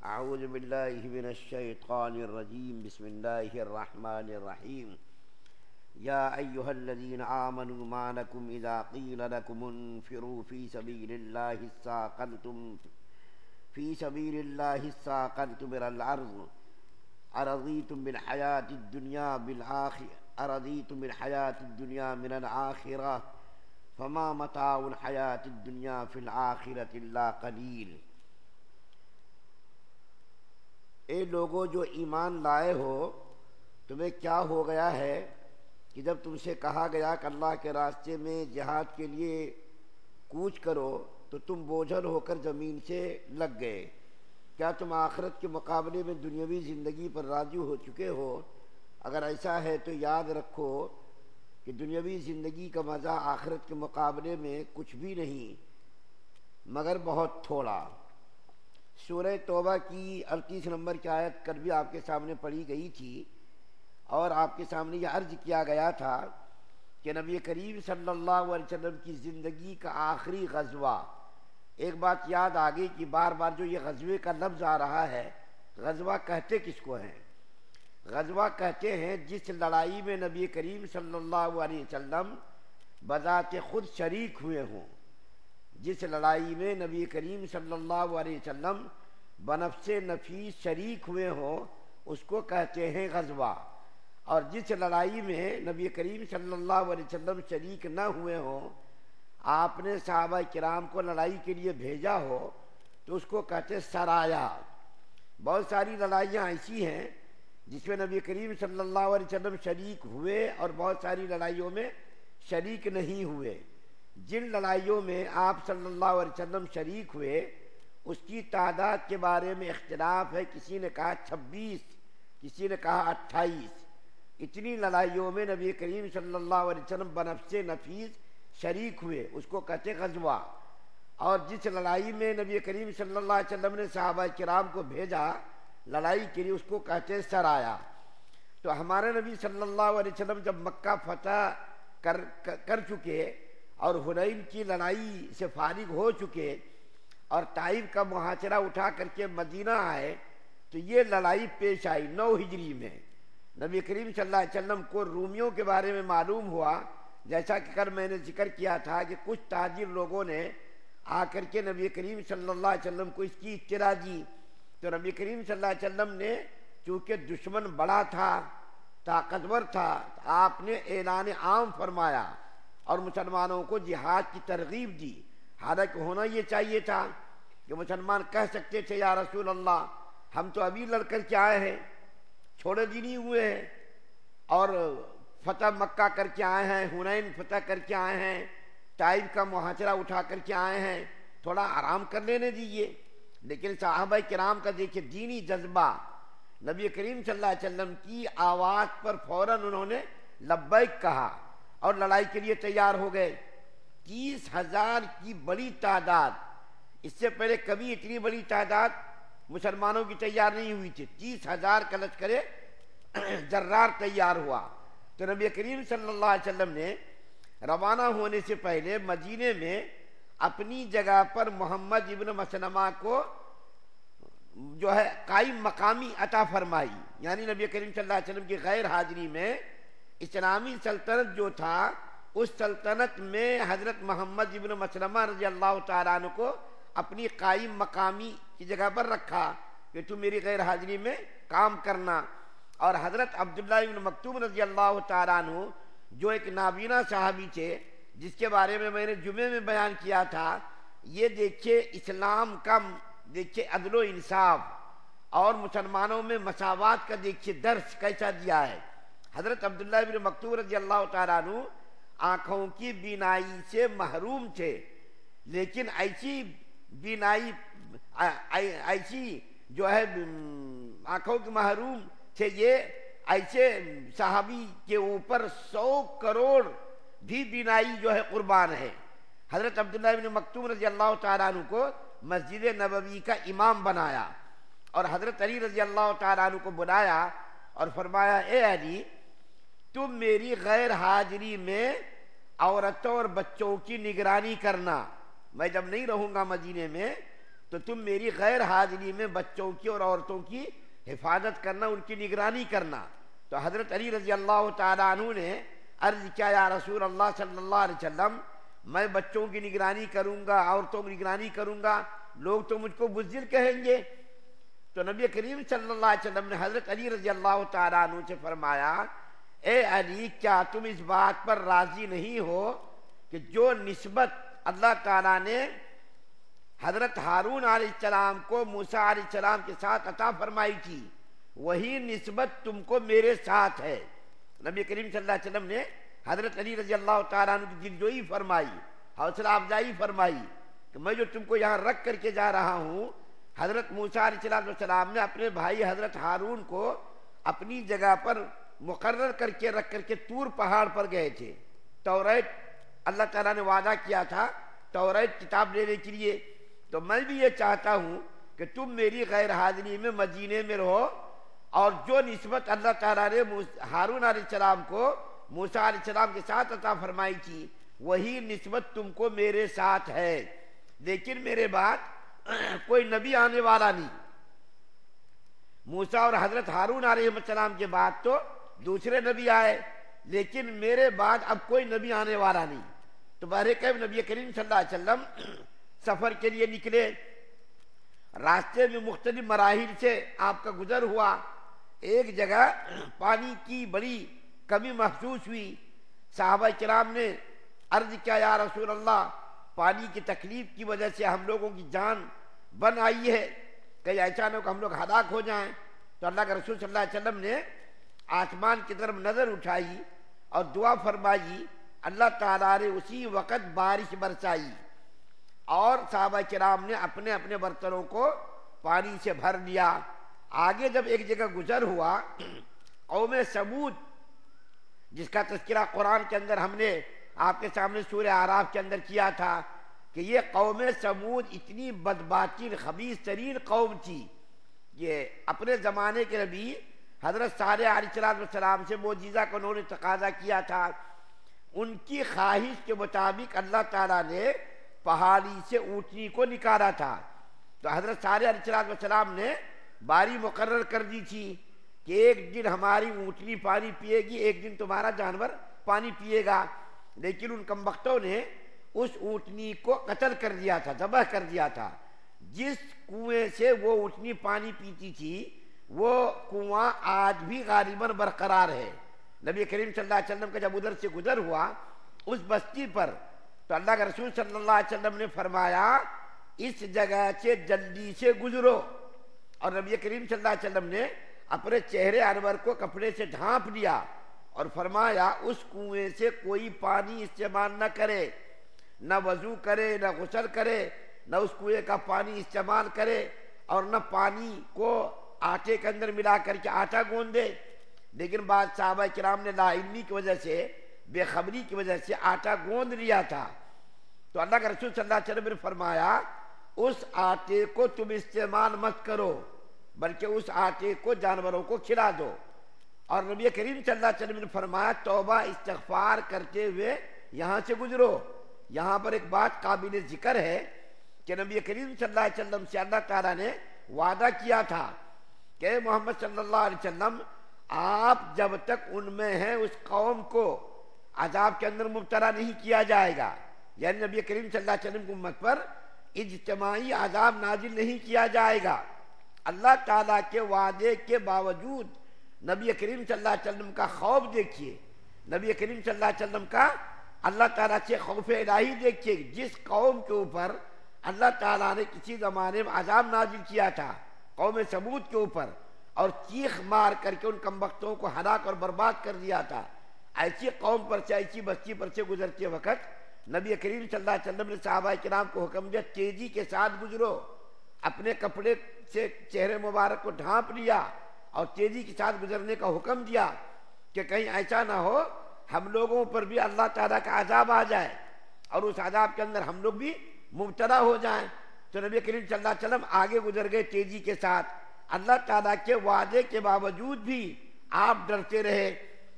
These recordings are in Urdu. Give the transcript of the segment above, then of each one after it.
اعوذ باللہ من الشیطان الرجیم بسم اللہ الرحمن الرحیم یا ایہا الذین آمنوا ما لکم اذا قیل لکم انفروا فی سبیل اللہ اثاقلتم الى الارض ارضیتم بالحیاة الدنیا من الآخرہ فما متاع الحیاة الدنیا فی الآخرۃ الا قلیل۔ اے لوگو جو ایمان لائے ہو، تمہیں کیا ہو گیا ہے کہ جب تم سے کہا گیا کہ اللہ کے راستے میں جہاد کے لیے کوچ کرو تو تم بوجھل ہو کر زمین سے لگ گئے؟ کیا تم آخرت کے مقابلے میں دنیاوی زندگی پر راضی ہو چکے ہو؟ اگر ایسا ہے تو یاد رکھو کہ دنیاوی زندگی کا مزہ آخرت کے مقابلے میں کچھ بھی نہیں مگر بہت تھوڑا۔ سورہ توبہ کی 38 نمبر کی آیت کل بھی آپ کے سامنے پڑھی گئی تھی، اور آپ کے سامنے یہ عرض کیا گیا تھا کہ نبی کریم صلی اللہ علیہ وسلم کی زندگی کا آخری غزوہ، ایک بات یاد آ گئی کہ بار بار جو یہ غزوے کا لفظ آ رہا ہے، غزوہ کہتے کس کو ہیں؟ غزوہ کہتے ہیں جس لڑائی میں نبی کریم صلی اللہ علیہ وسلم بذات خود شریک ہوئے ہوں، جس لڑائی میں نبی کریم صلی اللہ علیہ وسلم بنفس نفیس شریک ہوئے ہوں اس کو کہتے ہیں غزوہ، اور جس لڑائی میں نبی کریم صلی اللہ علیہ وسلم شریک نہ ہوئے ہوں، آپ نے صحابہ کرام کو لڑائی کے لیے بھیجا ہو تو اس کو کہتے ہیں سرایا۔ بہت ساری لڑائیاں ایسی ہیں جس میں نبی کریم صلی اللہ علیہ وسلم شریک ہوئے اور بہت ساری لڑائیوں میں شریک نہیں ہوئے۔ جن لڑائیوں میں آپ صلی اللہ علیہ وسلم شریک ہوئے اس کی تعداد کے بارے میں اختلاف ہے، کسی نے کہا 26، کسی نے کہا 28۔ اتنی لڑائیوں میں نبی کریم صلی اللہ علیہ وسلم بنفس نفیس شریک ہوئے اس کو کہتے غزوہ، اور جس لڑائی میں نبی کریم صلی اللہ علیہ وسلم نے صحابہ کرام کو بھیجا لڑائی کے لیے اس کو کہتے سرایا۔ تو ہمارے نبی صلی اللہ علیہ وسلم جب مکہ فتح کر چکے اور حنین کی لڑائی سے فارغ ہو چکے اور طائف کا محاصرہ اٹھا کر کے مدینہ آئے تو یہ لڑائی پیش آئی 9 ہجری میں۔ نبی کریم صلی اللہ علیہ وسلم کو رومیوں کے بارے میں معلوم ہوا، جیسا کہ کل میں نے ذکر کیا تھا کہ کچھ تاجر لوگوں نے آ کر کے نبی کریم صلی اللہ علیہ وسلم کو اس کی اطلاع دی، تو نبی کریم صلی اللہ علیہ وسلم نے چونکہ دشمن بڑا تھا، طاقتور تھا، آپ نے اعلان عام فرمایا اور مسلمانوں کو جہاد کی ترغیب دی۔ حالانکہ ہونا یہ چاہیے تھا کہ مسلمان کہہ سکتے تھے یا رسول اللہ ہم تو ابھی لڑ کر کے آئے ہیں، چھوڑے بھی نہیں ہوئے ہیں، اور فتح مکہ کر کے آئے ہیں، حنین فتح کر کے آئے ہیں، طائف کا محاصرہ اٹھا کر کے آئے ہیں، تھوڑا آرام کر لینے دیجیے۔ لیکن صحابہ کرام کا دیکھیں دینی جذبہ، نبی کریم صلی اللہ علیہ وسلم کی آواز پر فوراً انہوں نے لبیک کہا اور لڑائی کے لیے تیار ہو گئے۔ 30,000 کی بڑی تعداد، اس سے پہلے کبھی اتنی بڑی تعداد مسلمانوں کی تیار نہیں ہوئی تھی۔ 30,000 کا لشکر جرار تیار ہوا تو نبی کریم صلی اللہ علیہ وسلم نے روانہ ہونے سے پہلے مدینے میں اپنی جگہ پر محمد ابن مسلمہ کو جو ہے قائم مقامی عطا فرمائی، یعنی نبی کریم صلی اللہ علیہ وسلم کی غیر حاضری میں اسلامی سلطنت جو تھا اس سلطنت میں حضرت محمد ابن مسلمہ رضی اللہ تعالیٰ عنہ کو اپنی قائم مقامی کی جگہ پر رکھا کہ تم میری غیر حاضری میں کام کرنا۔ اور حضرت عبداللہ ابن مکتوم رضی اللہ تعالیٰ عنہ جو ایک نابینا صحابی تھے جس کے بارے میں نے جمعے میں بیان کیا تھا، یہ دیکھیے اسلام کا دیکھیے عدل و انصاف اور مسلمانوں میں مساوات کا دیکھیے درس کیسا دیا ہے۔ حضرت عبداللہ ابن مکتوم رضی اللہ تعالیٰ عنہ آنکھوں کی بینائی سے محروم تھے، لیکن ایسی بینائی ایسی جو ہے آنکھوں کی محروم تھے، یہ ایسے صحابی کے اوپر 100 کروڑ بھی بینائی جو ہے قربان ہے۔ حضرت عبداللہ ابن مکتوم رضی اللہ تعالیٰ عنہ کو مسجد نبوی کا امام بنایا اور حضرت علی رضی اللہ تعالیٰ عنہ کو بلایا اور فرمایا اے علی تم میری غیر حاضری میں عورتوں اور بچوں کی نگرانی کرنا، میں جب نہیں رہوں گا مدینے میں تو تم میری غیر حاضری میں بچوں کی اور عورتوں کی حفاظت کرنا، ان کی نگرانی کرنا۔ تو حضرت علی رضی اللہ تعالیٰ عنہ نے عرض کیا یا رسول اللہ صلی اللہ علیہ وسلم، میں بچوں کی نگرانی کروں گا، عورتوں کی نگرانی کروں گا، لوگ تو مجھ کو بزدل کہیں گے۔ تو نبی کریم صلی اللہ علیہ وسلم نے حضرت علی رضی اللہ تعالیٰ عنہ سے فرمایا، اے علی، کیا تم اس بات پر راضی نہیں ہو کہ جو نسبت اللہ تعالیٰ نے حضرت ہارون علیہ السلام کو موسیٰ علیہ السلام کے ساتھ عطا فرمائی تھی، وہی نسبت تم کو میرے ساتھ ہے۔ نبی کریم صلی اللہ علیہ وسلم نے حضرت علی رضی اللہ تعالیٰ عنہ کی دلجوئی فرمائی، حوصلہ افزائی فرمائی کہ میں جو تم کو یہاں رکھ کر کے جا رہا ہوں، حضرت موسیٰ علیہ السلام نے اپنے بھائی حضرت ہارون کو اپنی جگہ پر مقرر کر کے رکھ کر کے طور پہاڑ پر گئے تھے۔ توریت اللہ تعالیٰ نے وعدہ کیا تھا توریت کتاب لینے کے لیے، تو میں بھی یہ چاہتا ہوں کہ تم میری غیر حاضری میں مدینے میں رہو، اور جو نسبت اللہ تعالیٰ نے ہارون علیہ السلام کو موسیٰ علیہ السلام کے ساتھ عطا فرمائی تھی، وہی نسبت تم کو میرے ساتھ ہے۔ لیکن میرے بعد کوئی نبی آنے والا نہیں، موسیٰ اور حضرت ہارون علیہ السلام کے بعد تو دوسرے نبی آئے، لیکن میرے بعد اب کوئی نبی آنے والا نہیں۔ تو بہرکیف نبی کریم صلی اللہ علیہ وسلم سفر کے لیے نکلے، راستے میں مختلف مراحل سے آپ کا گزر ہوا۔ ایک جگہ پانی کی بڑی کمی محسوس ہوئی، صحابہ کرام نے عرض کیا یا رسول اللہ، پانی کی تکلیف کی وجہ سے ہم لوگوں کی جان بن آئی ہے، کہیں ایسا نہ ہو کہ ہم لوگ ہلاک ہو جائیں۔ تو اللہ کے رسول صلی اللہ علیہ وسلم نے آسمان کی طرف نظر اٹھائی اور دعا فرمائی، اللہ تعالیٰ نے اسی وقت بارش برسائی، اور صحابہ کرام نے اپنے اپنے برتنوں کو پانی سے بھر لیا۔ آگے جب ایک جگہ گزر ہوا، قوم سمود جس کا تذکرہ قرآن کے اندر ہم نے آپ کے سامنے سورہ اعراف کے اندر کیا تھا کہ یہ قوم سمود اتنی بدباطن خبیث ترین قوم تھی، یہ اپنے زمانے کے نبی حضرت صالح علیہ السلام سے معجزہ کا انہوں نے تقاضا کیا تھا۔ ان کی خواہش کے مطابق اللہ تعالیٰ نے پہاڑی سے اونٹنی کو نکالا تھا۔ تو حضرت صالح علیہ السلام نے باری مقرر کر دی تھی کہ ایک دن ہماری اونٹنی پانی پیے گی، ایک دن تمہارا جانور پانی پیے گا، لیکن ان کمبختوں نے اس اونٹنی کو قتل کر دیا تھا، ذبح کر دیا تھا۔ جس کنویں سے وہ اونٹنی پانی پیتی تھی وہ کنواں آج بھی غالباً برقرار ہے۔ نبی کریم صلی اللہ علیہ وسلم کا جب ادھر سے گزر ہوا اس بستی پر، تو اللہ کے رسول صلی اللہ علیہ وسلم نے فرمایا اس جگہ سے جلدی سے گزرو، اور نبی کریم صلی اللہ علیہ وسلم نے اپنے چہرے انور کو کپڑے سے ڈھانپ لیا اور فرمایا اس کنویں سے کوئی پانی استعمال نہ کرے، نہ وضو کرے، نہ غسل کرے، نہ اس کنویں کا پانی استعمال کرے، اور نہ پانی کو آٹے کے اندر ملا کر کے آٹا گوندے۔ لیکن بعض صحابہ کرام نے لا علمی کی وجہ سے، بے خبری کی وجہ سے آٹا گوند لیا تھا۔ تو اللہ کے رسول صلی اللہ علیہ وسلم نے فرمایا اس آٹے کو تم استعمال مت کرو، بلکہ اس آٹے کو جانوروں کو کھلا دو۔ اور نبی کریم صلی اللہ علیہ وسلم نے فرمایا توبہ استغفار کرتے ہوئے یہاں سے گزرو۔ یہاں پر ایک بات قابل ذکر ہے کہ نبی کریم صلی اللہ علیہ وسلم سے اللہ تعالیٰ نے وعدہ کیا تھا کہ محمد صلی اللہ علیہ وسلم آپ جب تک ان میں ہیں اس قوم کو عذاب کے اندر مبتلا نہیں کیا جائے گا، یعنی نبی کریم صلی اللہ علیہ وسلم کی امت پر اجتماعی عذاب نازل نہیں کیا جائے گا۔ اللہ تعالیٰ کے وعدے کے باوجود نبی کریم صلی اللہ علیہ وسلم کا خوف دیکھیے، نبی کریم صلی اللہ علیہ وسلم کا اللہ تعالیٰ سے خوف الہی دیکھیے۔ جس قوم کے اوپر اللہ تعالیٰ نے کسی زمانے میں عذاب نازل کیا تھا، قوم سمود کے اوپر، اور چیخ مار کر کے ان کمبختوں کو ہلاک اور برباد کر دیا تھا، ایسی قوم پر سے، ایسی بستی پر سے گزرتے وقت نبی کریم صلی اللہ علیہ وسلم نے صحابہ کرام کو حکم دیا تیزی کے ساتھ گزرو، اپنے کپڑے سے چہرے مبارک کو ڈھانپ لیا اور تیزی کے ساتھ گزرنے کا حکم دیا کہ کہیں ایسا نہ ہو ہم لوگوں پر بھی اللہ تعالیٰ کا عذاب آ جائے اور اس عذاب کے اندر ہم لوگ بھی مبتلا ہو جائیں۔ تو نبی کریم صلی اللہ علیہ وسلم آگے گزر گئے تیزی کے ساتھ، اللہ تعالیٰ کے وعدے کے باوجود بھی آپ ڈرتے رہے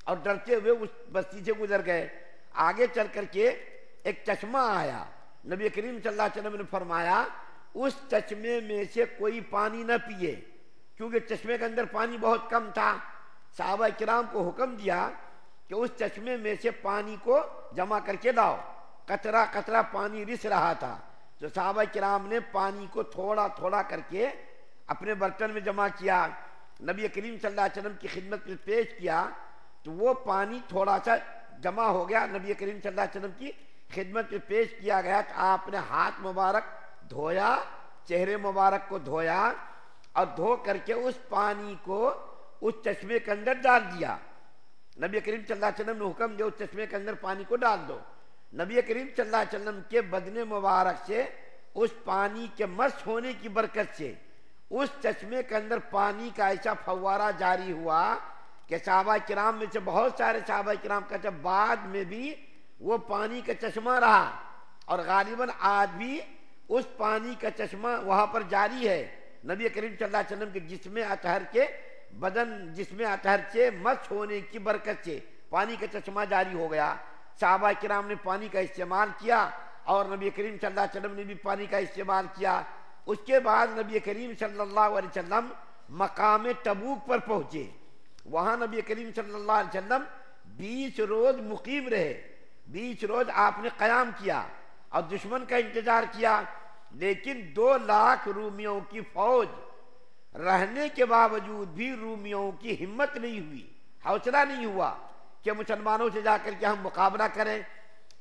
اور ڈرتے ہوئے اس بستی سے گزر گئے۔ آگے چل کر کے ایک چشمہ آیا، نبی کریم صلی اللہ علیہ وسلم نے فرمایا اس چشمے میں سے کوئی پانی نہ پیے، کیونکہ چشمے کے اندر پانی بہت کم تھا۔ صحابہ کرام کو حکم دیا کہ اس چشمے میں سے پانی کو جمع کر کے لاؤ۔ قطرہ قطرہ پانی رس رہا تھا، تو صحابہ کرام نے پانی کو تھوڑا تھوڑا کر کے اپنے برتن میں جمع کیا، نبی کریم صلی اللہ علیہ وسلم کی خدمت میں پیش کیا، تو وہ پانی تھوڑا سا جمع ہو گیا، نبی کریم صلی اللہ علیہ وسلم کی خدمت میں پیش کیا گیا، تو آپ نے ہاتھ مبارک دھویا، چہرے مبارک کو دھویا، اور دھو کر کے اس پانی کو اس چشمے کے اندر ڈال دیا۔ نبی کریم صلی اللہ علیہ وسلم نے حکم دیا اس چشمے کے اندر پانی کو ڈال دو۔ نبی کریم صلی اللہ علیہ وسلم کے بدن مبارک سے اس پانی کے مس ہونے کی برکت سے اس چشمے کے اندر پانی کا ایسا فوارہ جاری ہوا کہ صحابہ کرام میں سے بہت سارے صحابہ کرام کا جب بعد میں بھی وہ پانی کا چشمہ رہا، اور غالباً آج بھی اس پانی کا چشمہ وہاں پر جاری ہے۔ نبی کریم صلی اللہ علیہ وسلم کے جسم اطہر کے جسم اطہر سے مس ہونے کی برکت سے پانی کا چشمہ جاری ہو گیا۔ صحابہ کرام نے پانی کا استعمال کیا، اور نبی کریم صلی اللہ علیہ وسلم نے بھی پانی کا استعمال کیا۔ اس کے بعد نبی کریم صلی اللہ علیہ وسلم مقام تبوک پر پہنچے، وہاں نبی کریم صلی اللہ علیہ وسلم 20 روز مقیم رہے، 20 روز آپ نے قیام کیا اور دشمن کا انتظار کیا، لیکن 2 لاکھ رومیوں کی فوج رہنے کے باوجود بھی رومیوں کی ہمت نہیں ہوئی، حوصلہ نہیں ہوا کہ مسلمانوں سے جا کر کے ہم مقابلہ کریں،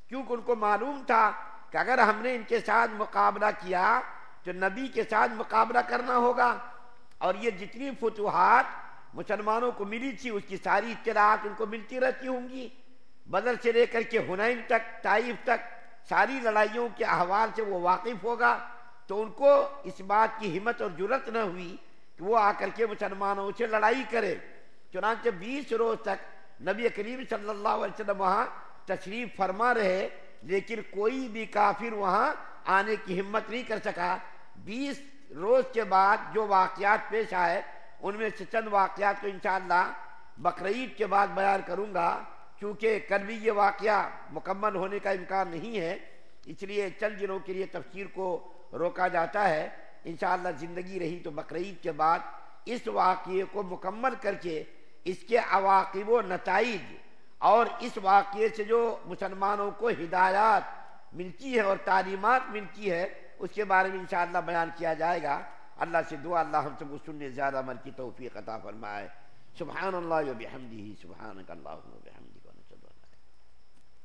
کیونکہ ان کو معلوم تھا کہ اگر ہم نے ان کے ساتھ مقابلہ کیا تو نبی کے ساتھ مقابلہ کرنا ہوگا، اور یہ جتنی فتوحات مسلمانوں کو ملی تھی اس کی ساری اطلاعات ان کو ملتی رہتی ہوں گی، بدر سے لے کر کے حنین تک، طائف تک، ساری لڑائیوں کے احوال سے وہ واقف ہوگا، تو ان کو اس بات کی ہمت اور جرأت نہ ہوئی کہ وہ آ کر کے مسلمانوں سے لڑائی کرے۔ چنانچہ 20 روز تک نبی کریم صلی اللہ علیہ وسلم وہاں تشریف فرما رہے، لیکن کوئی بھی کافر وہاں آنے کی ہمت نہیں کر سکا۔ 20 روز کے بعد جو واقعات پیش آئے ان میں سے چند واقعات کو انشاءاللہ بقرعید کے بعد بیان کروں گا، کیونکہ کل بھی یہ واقعہ مکمل ہونے کا امکان نہیں ہے، اس لیے چند دنوں کے لیے تفسیر کو روکا جاتا ہے۔ انشاءاللہ زندگی رہی تو بقرعید کے بعد اس واقعے کو مکمل کر کے اس کے عواقب و نتائج اور اس واقعے سے جو مسلمانوں کو ہدایات ملتی ہے اور تعلیمات ملتی ہے اس کے بارے میں انشاءاللہ بیان کیا جائے گا۔ اللہ سے دعا اللہ ہم سب کو سننے زیادہ عمل کی توفیق عطا فرمائے۔ سبحان اللہ و بحمدہ، سبحانک اللہم و بحمدک۔